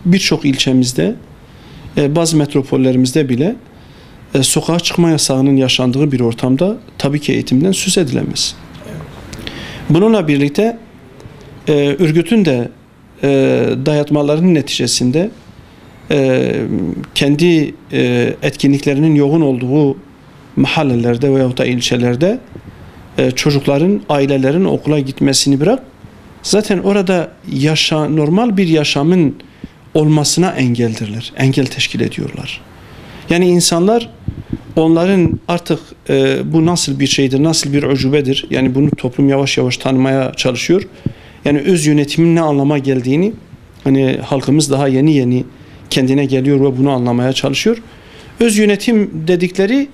birçok ilçemizde, bazı metropollerimizde bile sokağa çıkma yasağının yaşandığı bir ortamda tabii ki eğitimden söz edilemez. Bununla birlikte örgütün de dayatmalarının neticesinde kendi etkinliklerinin yoğun olduğu mahallelerde veyahut da ilçelerde çocukların, ailelerin okula gitmesini bırak, zaten orada normal bir yaşamın olmasına engeldirler, engel teşkil ediyorlar. Yani insanlar onların artık bu nasıl bir şeydir, nasıl bir ucubedir, yani bunu toplum yavaş yavaş tanımaya çalışıyor. Yani öz yönetimin ne anlama geldiğini, hani halkımız daha yeni yeni kendine geliyor ve bunu anlamaya çalışıyor. Öz yönetim dedikleri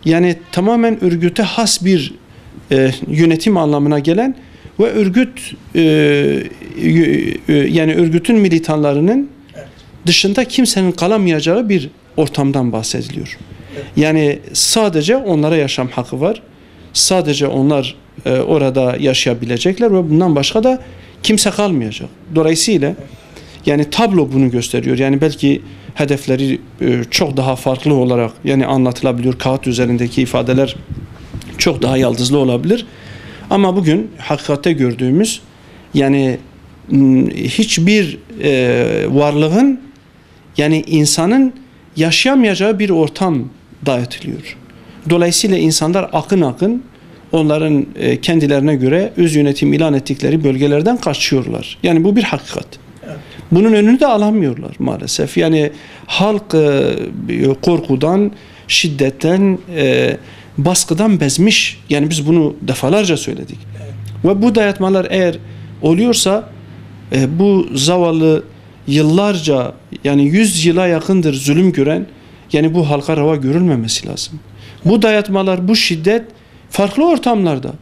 yani tamamen örgüte has bir yönetim anlamına gelen ve yani örgütün militanlarının dışında kimsenin kalamayacağı bir ortamdan bahsediliyor. Yani sadece onlara yaşam hakkı var. Sadece onlar orada yaşayabilecekler ve bundan başka da kimse kalmayacak. Dolayısıyla yani tablo bunu gösteriyor. Yani belki hedefleri çok daha farklı olarak yani anlatılabiliyor. Kağıt üzerindeki ifadeler çok daha yaldızlı olabilir. Ama bugün hakikatte gördüğümüz yani hiçbir varlığın yani insanın yaşayamayacağı bir ortam dayatılıyor. Dolayısıyla insanlar akın akın onların kendilerine göre öz yönetim ilan ettikleri bölgelerden kaçıyorlar. Yani bu bir hakikat. Bunun önünü de alamıyorlar maalesef. Yani halk korkudan, şiddetten, baskıdan bezmiş. Yani biz bunu defalarca söyledik. Ve bu dayatmalar eğer oluyorsa bu zavallı yıllarca yani 100 yıla yakındır zulüm gören yani bu halka reva görülmemesi lazım. Bu dayatmalar, bu şiddet farklı ortamlarda,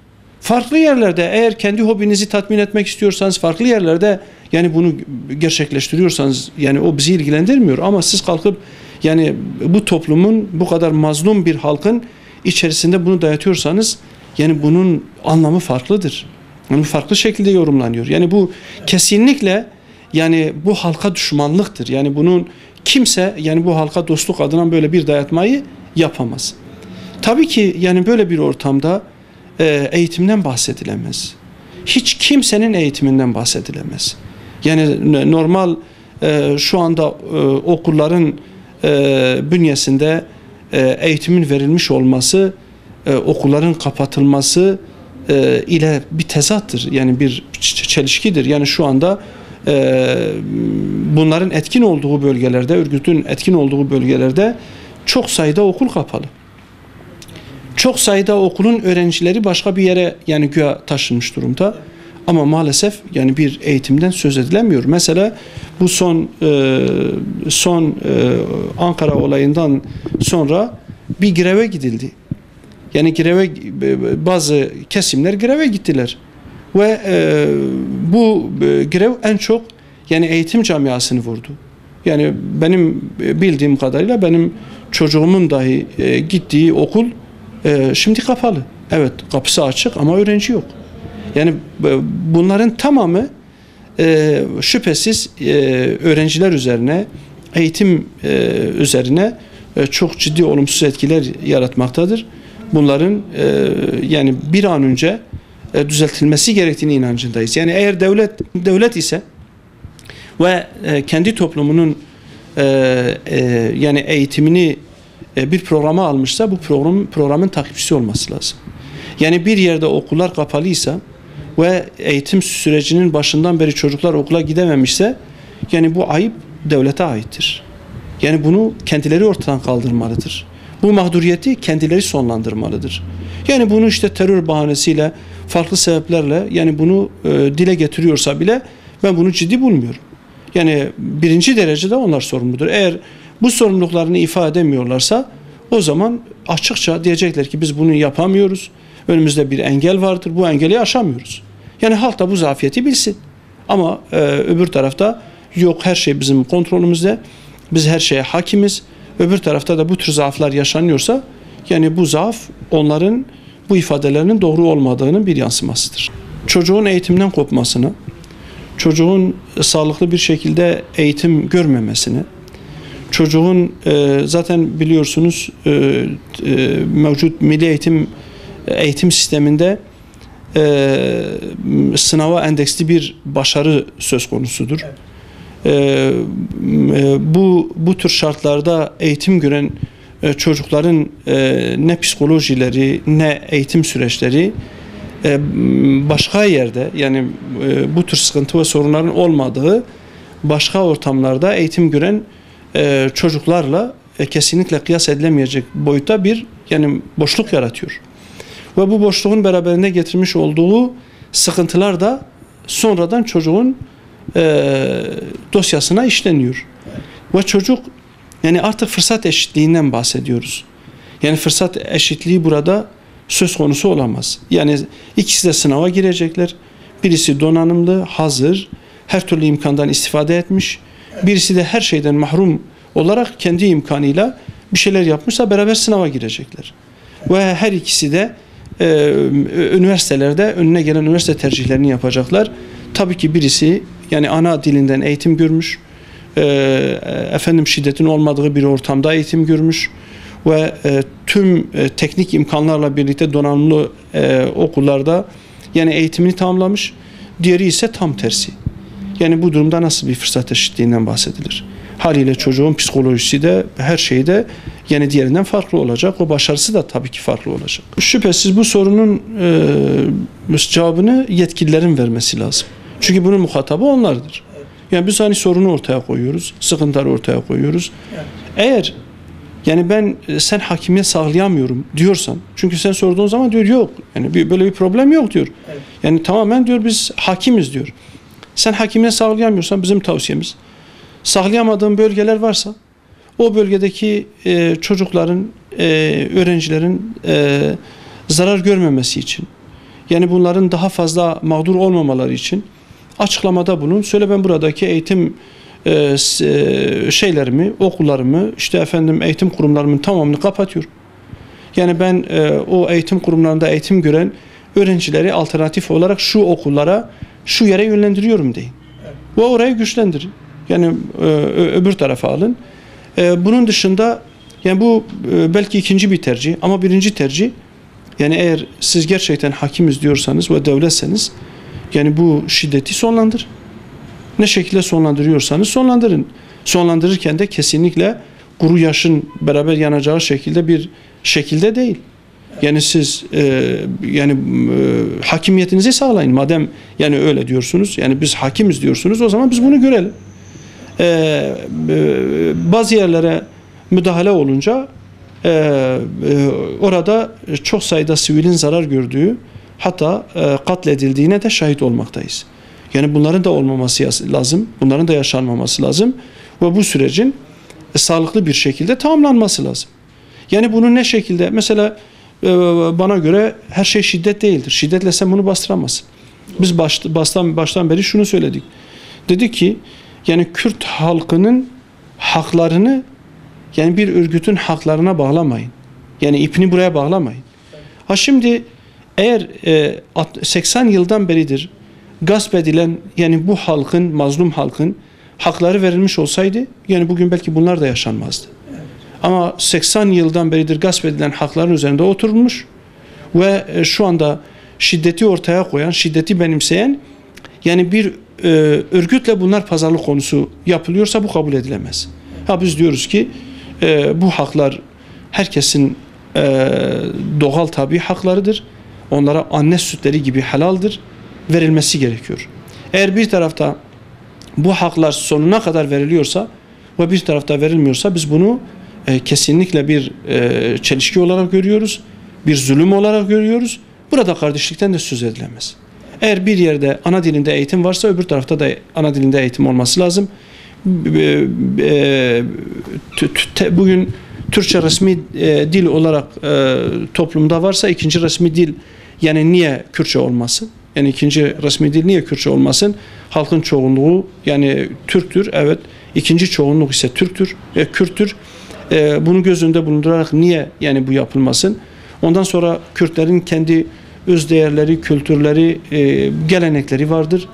farklı yerlerde eğer kendi hobinizi tatmin etmek istiyorsanız farklı yerlerde yani bunu gerçekleştiriyorsanız yani o bizi ilgilendirmiyor ama siz kalkıp yani bu toplumun bu kadar mazlum bir halkın içerisinde bunu dayatıyorsanız yani bunun anlamı farklıdır. Yani farklı şekilde yorumlanıyor. Yani bu kesinlikle yani bu halka düşmanlıktır. Yani bunun kimse yani bu halka dostluk adına böyle bir dayatmayı yapamaz. Tabii ki yani böyle bir ortamda eğitimden bahsedilemez. Hiç kimsenin eğitiminden bahsedilemez. Yani normal şu anda okulların bünyesinde eğitimin verilmiş olması, okulların kapatılması ile bir tezattır. Yani bir çelişkidir. Yani şu anda bunların etkin olduğu bölgelerde, örgütün etkin olduğu bölgelerde çok sayıda okul kapalı. Çok sayıda okulun öğrencileri başka bir yere yani güya taşınmış durumda. Ama maalesef yani bir eğitimden söz edilemiyor. Mesela bu son Ankara olayından sonra bir greve gidildi. Yani bazı kesimler greve gittiler. Ve bu grev en çok yani eğitim camiasını vurdu. Yani benim bildiğim kadarıyla benim çocuğumun dahi gittiği okul şimdi kapalı. Evet, kapısı açık ama öğrenci yok. Yani bunların tamamı şüphesiz öğrenciler üzerine, eğitim üzerine çok ciddi olumsuz etkiler yaratmaktadır. Bunların yani bir an önce düzeltilmesi gerektiğini inancındayız. Yani eğer devlet ise ve kendi toplumunun yani eğitimini bir programa almışsa bu programın takipçisi olması lazım. Yani bir yerde okullar kapalıysa ve eğitim sürecinin başından beri çocuklar okula gidememişse yani bu ayıp devlete aittir. Yani bunu kendileri ortadan kaldırmalıdır. Bu mağduriyeti kendileri sonlandırmalıdır. Yani bunu işte terör bahanesiyle, farklı sebeplerle yani bunu dile getiriyorsa bile ben bunu ciddi bulmuyorum. Yani birinci derecede onlar sorumludur. Eğer bu sorumluluklarını ifade edemiyorlarsa o zaman açıkça diyecekler ki biz bunu yapamıyoruz. Önümüzde bir engel vardır. Bu engeli aşamıyoruz. Yani halk da bu zafiyeti bilsin. Ama öbür tarafta yok her şey bizim kontrolümüzde. Biz her şeye hakimiz. Öbür tarafta da bu tür zaaflar yaşanıyorsa yani bu zaaf onların bu ifadelerinin doğru olmadığının bir yansımasıdır. Çocuğun eğitimden kopmasına, çocuğun sağlıklı bir şekilde eğitim görmemesine, çocuğun zaten biliyorsunuz mevcut milli eğitim sisteminde sınava endeksli bir başarı söz konusudur. Bu tür şartlarda eğitim gören çocukların ne psikolojileri ne eğitim süreçleri başka yerde, yani bu tür sıkıntı ve sorunların olmadığı başka ortamlarda eğitim gören çocuklarla kesinlikle kıyas edilemeyecek boyutta bir boşluk yaratıyor. Ve bu boşluğun beraberinde getirmiş olduğu sıkıntılar da sonradan çocuğun dosyasına işleniyor. Ve çocuk artık fırsat eşitliğinden bahsediyoruz. Yani fırsat eşitliği burada söz konusu olamaz. Yani ikisi de sınava girecekler. Birisi donanımlı, hazır, her türlü imkandan istifade etmiş. Birisi de her şeyden mahrum olarak kendi imkanıyla bir şeyler yapmışsa beraber sınava girecekler. Ve her ikisi de üniversitelerde önüne gelen üniversite tercihlerini yapacaklar. Tabii ki birisi ana dilinden eğitim görmüş, şiddetin olmadığı bir ortamda eğitim görmüş ve tüm teknik imkanlarla birlikte donanımlı okullarda eğitimini tamamlamış. Diğeri ise tam tersi. Bu durumda nasıl bir fırsat eşitliğinden bahsedilir? Haliyle çocuğun psikolojisi de her şeyi de diğerinden farklı olacak. O başarısı da tabii ki farklı olacak. Şüphesiz bu sorunun cevabını yetkililerin vermesi lazım. Çünkü bunun muhatabı onlardır. Biz sorunu ortaya koyuyoruz, sıkıntıları ortaya koyuyoruz. Eğer sen hakimiyet sağlayamıyorum diyorsan, çünkü sen sorduğun zaman diyor yok, böyle bir problem yok diyor. Tamamen diyor biz hakimiz diyor. Sen hakimiyet sağlayamıyorsan bizim tavsiyemiz, sağlayamadığın bölgeler varsa o bölgedeki çocukların, öğrencilerin zarar görmemesi için, bunların daha fazla mağdur olmamaları için açıklamada bulun. Söyle ben buradaki eğitim şeylerimi, okullarımı, eğitim kurumlarımın tamamını kapatıyorum. Ben o eğitim kurumlarında eğitim gören öğrencileri alternatif olarak şu okullara, şu yere yönlendiriyorum deyin. Ve orayı güçlendirin. Öbür tarafa alın. Bunun dışında bu belki ikinci bir tercih ama birinci tercih eğer siz gerçekten hakimiz diyorsanız ve devletseniz bu şiddeti sonlandır. Ne şekilde sonlandırıyorsanız sonlandırın. Sonlandırırken de kesinlikle kuru yaşın beraber yanacağı şekilde bir şekilde değil. Siz hakimiyetinizi sağlayın. Madem öyle diyorsunuz, biz hakimiz diyorsunuz, o zaman biz bunu görelim. Bazı yerlere müdahale olunca orada çok sayıda sivilin zarar gördüğü, hatta katledildiğine de şahit olmaktayız. Bunların da olmaması lazım, bunların da yaşanmaması lazım ve bu sürecin sağlıklı bir şekilde tamamlanması lazım. Bunun ne şekilde, mesela bana göre her şey şiddet değildir. Şiddetle sen bunu bastıramazsın. Biz baştan beri şunu söyledik. Dedik ki Kürt halkının haklarını bir örgütün haklarına bağlamayın. İpini buraya bağlamayın. Şimdi eğer 80 yıldan beridir gasp edilen bu halkın, mazlum halkın hakları verilmiş olsaydı bugün belki bunlar da yaşanmazdı. Ama 80 yıldan beridir gasp edilen hakların üzerinde oturulmuş ve şu anda şiddeti ortaya koyan, şiddeti benimseyen bir örgütle bunlar pazarlık konusu yapılıyorsa bu kabul edilemez. Biz diyoruz ki bu haklar herkesin doğal tabi haklarıdır. Onlara anne sütleri gibi helaldir. Verilmesi gerekiyor. Eğer bir tarafta bu haklar sonuna kadar veriliyorsa ve bir tarafta verilmiyorsa biz bunu kesinlikle bir çelişki olarak görüyoruz. Bir zulüm olarak görüyoruz. Burada kardeşlikten de söz edilemez. Eğer bir yerde ana dilinde eğitim varsa öbür tarafta da ana dilinde eğitim olması lazım. Bugün Türkçe resmi dil olarak toplumda varsa ikinci resmi dil niye Kürtçe olmasın? İkinci resmi dil niye Kürtçe olmasın? Halkın çoğunluğu Türktür. Evet. İkinci çoğunluk ise Türktür, Kürttür. Bunu göz önünde bulundurarak niye bu yapılmasın? Ondan sonra Kürtlerin kendi öz değerleri, kültürleri, gelenekleri vardır.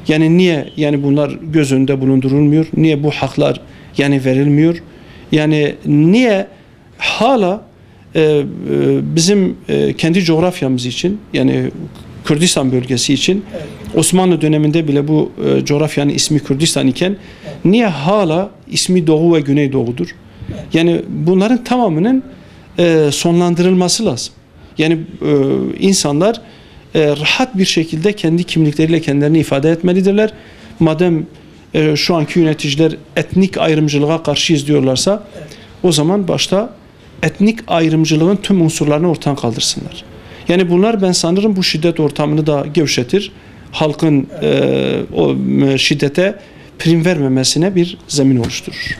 Yani niye yani bunlar göz önünde bulundurulmuyor? Niye bu haklar yani verilmiyor? Yani niye hala bizim kendi coğrafyamız için yani Kürdistan bölgesi için Osmanlı döneminde bile bu coğrafyanın ismi Kürdistan iken niye hala ismi Doğu ve Güneydoğu'dur? Yani bunların tamamının sonlandırılması lazım. Yani insanlar rahat bir şekilde kendi kimlikleriyle kendilerini ifade etmelidirler. Madem şu anki yöneticiler etnik ayrımcılığa karşıyız diyorlarsa o zaman başta etnik ayrımcılığın tüm unsurlarını ortadan kaldırsınlar. Yani bunlar ben sanırım bu şiddet ortamını da gevşetir. Halkın o şiddete prim vermemesine bir zemin oluşturur.